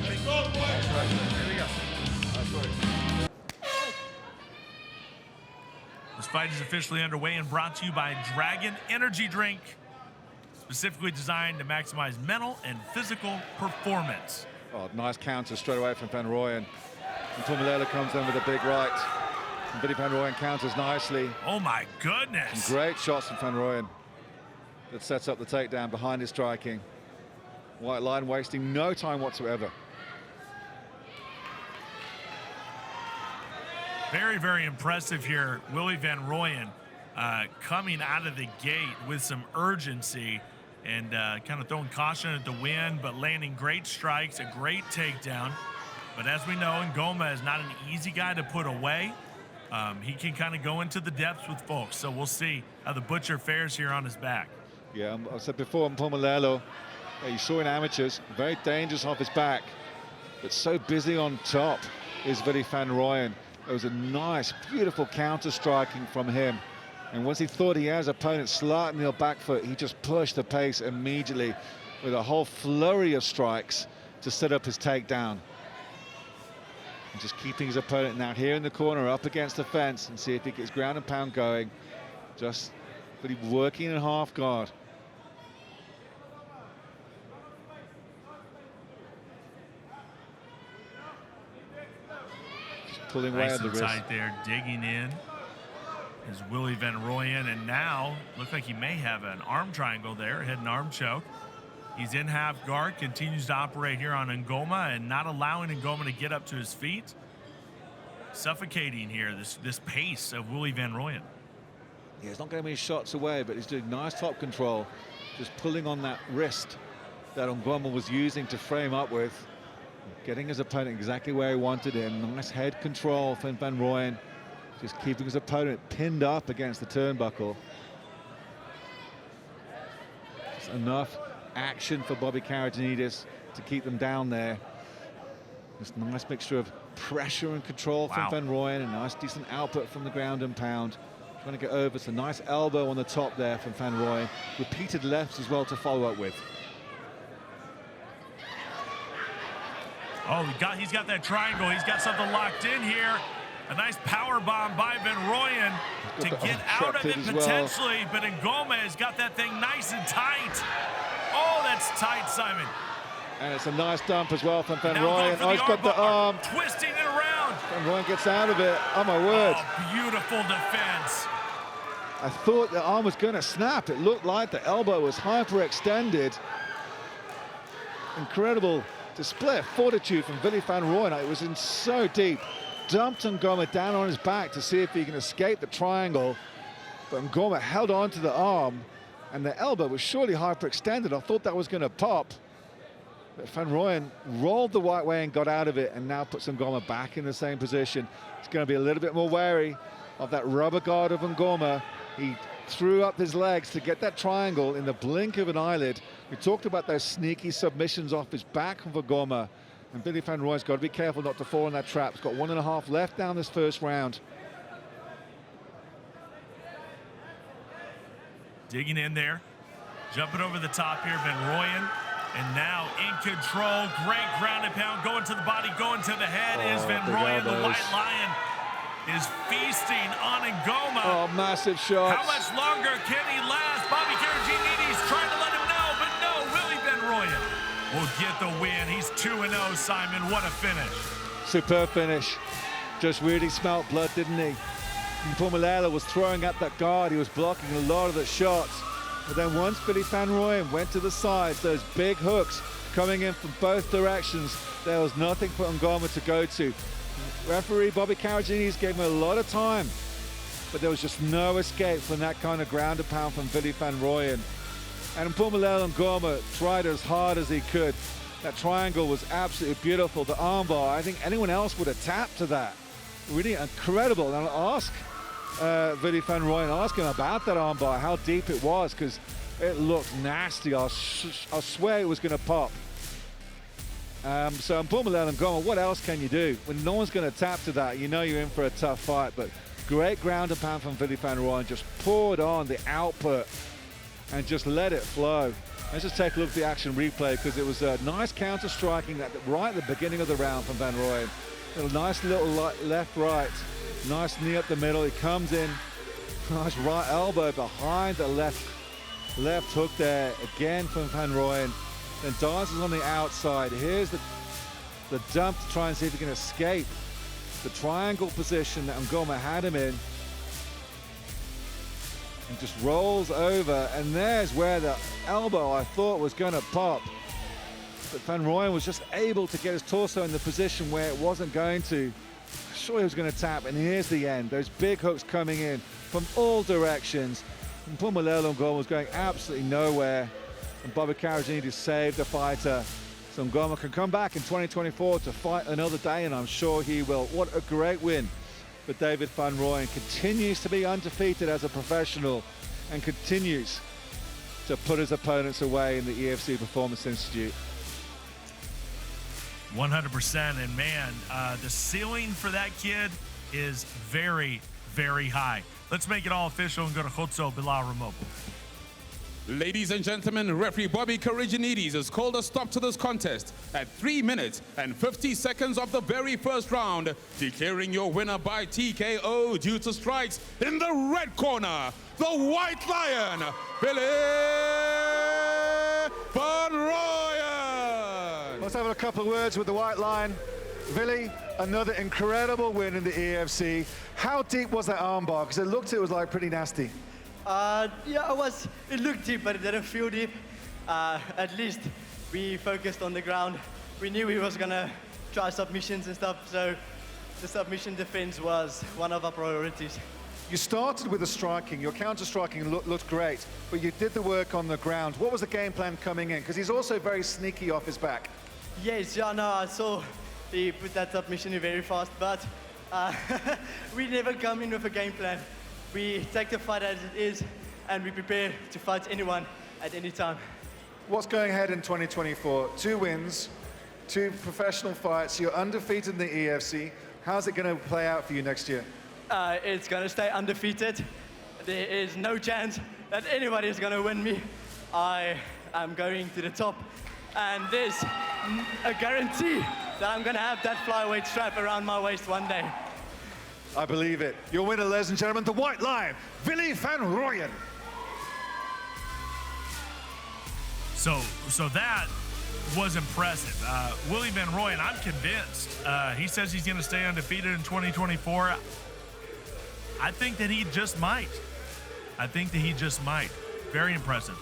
Here we go. This fight is officially underway and brought to you by Dragon Energy Drink, specifically designed to maximize mental and physical performance. Oh, nice counter straight away from Van Rooyen. Mpumelelo comes in with a big right. And Willie van Rooyen counters nicely. Oh my goodness. Some great shots from Van Rooyen. That sets up the takedown behind his striking. White line wasting no time whatsoever. Very, very impressive here. Willie van Rooyen coming out of the gate with some urgency and kind of throwing caution at the wind, but landing great strikes, a great takedown. But as we know, Mngoma is not an easy guy to put away. He can kind of go into the depths with folks, so we'll see how the butcher fares here on his back. Yeah, I said before, Mpumelelo, you saw in amateurs, very dangerous off his back, but so busy on top is Willie van Rooyen. It was a nice, beautiful counter striking from him. And once he thought he had his opponent slightly on the back foot, he just pushed the pace immediately with a whole flurry of strikes to set up his takedown. And just keeping his opponent now here in the corner up against the fence and see if he gets ground and pound going. Just really working in half guard. Just pulling away Nice at the and wrist. tight there, digging in is Willie van Rooyen, and now looks like he may have an arm triangle there, hidden arm choke. He's in half guard, continues to operate here on Mngoma and not allowing Mngoma to get up to his feet. Suffocating here, this pace of Willie van Rooyen. Yeah, he's not getting many shots away, but he's doing nice top control, just pulling on that wrist that Mngoma was using to frame up with, getting his opponent exactly where he wanted him. Nice head control from Van Rooyen, just keeping his opponent pinned up against the turnbuckle. Just enough action for Bobby Karagianidis to keep them down there. This nice mixture of pressure and control from Van Rooyen, a nice decent output from the ground and pound. Trying to get over, it's a nice elbow on the top there from Van Rooyen. Repeated lefts as well to follow up with. Oh, he's got that triangle. He's got something locked in here. A nice power bomb by Van Rooyen to get out of it potentially, but Mngoma has got that thing nice and tight. Oh, that's tight, Simon. And it's a nice dump as well from Van Now Rooyen. Oh, he's got the arm. Twisting it around. Van Rooyen gets out of it. Oh, my word. Oh, beautiful defense. I thought the arm was going to snap. It looked like the elbow was hyperextended. Incredible display of fortitude from Willie van Rooyen. It was in so deep. Dumped Mngoma down on his back to see if he can escape the triangle. But Mngoma held on to the arm, and the elbow was surely hyperextended. I thought that was going to pop. But Van Rooyen rolled the right way and got out of it, and now puts Mngoma back in the same position. He's going to be a little bit more wary of that rubber guard of Mngoma. He threw up his legs to get that triangle in the blink of an eyelid. We talked about those sneaky submissions off his back from Mngoma. And Willie van Rooyen's got to be careful not to fall in that trap. He's got 1.5 left down this first round. Digging in there. Jumping over the top here, Van Rooyen. And now in control, great ground and pound, going to the body, going to the head is Van Rooyen. The White Lion is feasting on Mngoma. Oh, massive shots. How much longer can he last? Bobby Karagianidis trying to let him know, but no, Willie van Rooyen will get the win. He's 2-0, Simon. What a finish. Superb finish. Just really smelt blood, didn't he? Mpumelelo was throwing at that guard. He was blocking a lot of the shots. But then once Willie van Rooyen went to the sides, those big hooks coming in from both directions, there was nothing for Mngoma to go to. Referee Bobby Karagianidis gave him a lot of time, but there was just no escape from that kind of ground and pound from Willie van Rooyen. And Mpumelelo Mngoma tried as hard as he could. That triangle was absolutely beautiful. The armbar, I think anyone else would have tapped to that. Really incredible. And I'll ask Willie van Rooyen, ask him about that armbar, how deep it was, because it looked nasty. I swear it was going to pop. So Mpumelelo Mngoma, what else can you do? When no one's going to tap to that, you know you're in for a tough fight. But great ground and pound from Willie van Rooyen, just poured on the output and just let it flow. Let's just take a look at the action replay, because it was a nice counter striking right at the beginning of the round from Van Rooyen. A nice little left-right, nice knee up the middle. He comes in, nice right elbow behind the left hook there, again from Van Rooyen. Then dances on the outside. Here's the dump to try and see if he can escape the triangle position that Mngoma had him in. And just rolls over, and there's where the elbow I thought was going to pop. But Van Rooyen was just able to get his torso in the position where it wasn't going to. Sure, he was going to tap, and here's the end. Those big hooks coming in from all directions. And Mpumelelo Mngoma was going absolutely nowhere. And Bobby Carragini saved the fighter. So Mngoma can come back in 2024 to fight another day, and I'm sure he will. What a great win. But David Van Rooyen continues to be undefeated as a professional and continues to put his opponents away in the EFC Performance Institute. 100%, and man, the ceiling for that kid is very, very high. Let's make it all official and go to Khotso Bilal Ramopo. Ladies and gentlemen, referee Bobby Carragini has called a stop to this contest at 3 minutes and 50 seconds of the very first round, declaring your winner by TKO due to strikes in the red corner, the White Lion, Willie van Rooyen. Let's have a couple of words with the White Lion. Willie, another incredible win in the EFC. How deep was that armbar? Because it was like pretty nasty. Yeah, it looked deep, but it didn't feel deep. At least we focused on the ground. We knew he was gonna try submissions and stuff, so the submission defense was one of our priorities. You started with the striking, your counter-striking looked great, but you did the work on the ground. What was the game plan coming in? Because he's also very sneaky off his back. Yes, yeah, no, I saw he put that submission in very fast, but we never come in with a game plan. We take the fight as it is, and we prepare to fight anyone at any time. What's going ahead in 2024? 2 wins, 2 professional fights. You're undefeated in the EFC. How's it going to play out for you next year? It's going to stay undefeated. There is no chance that anybody is going to win me. I am going to the top, and there's a guarantee that I'm going to have that flyweight strap around my waist one day. I believe it. Your winner, ladies and gentlemen, the White Lion, Willie van Rooyen. So that was impressive. Willie van Rooyen, I'm convinced. He says he's going to stay undefeated in 2024. I think that he just might. Very impressive.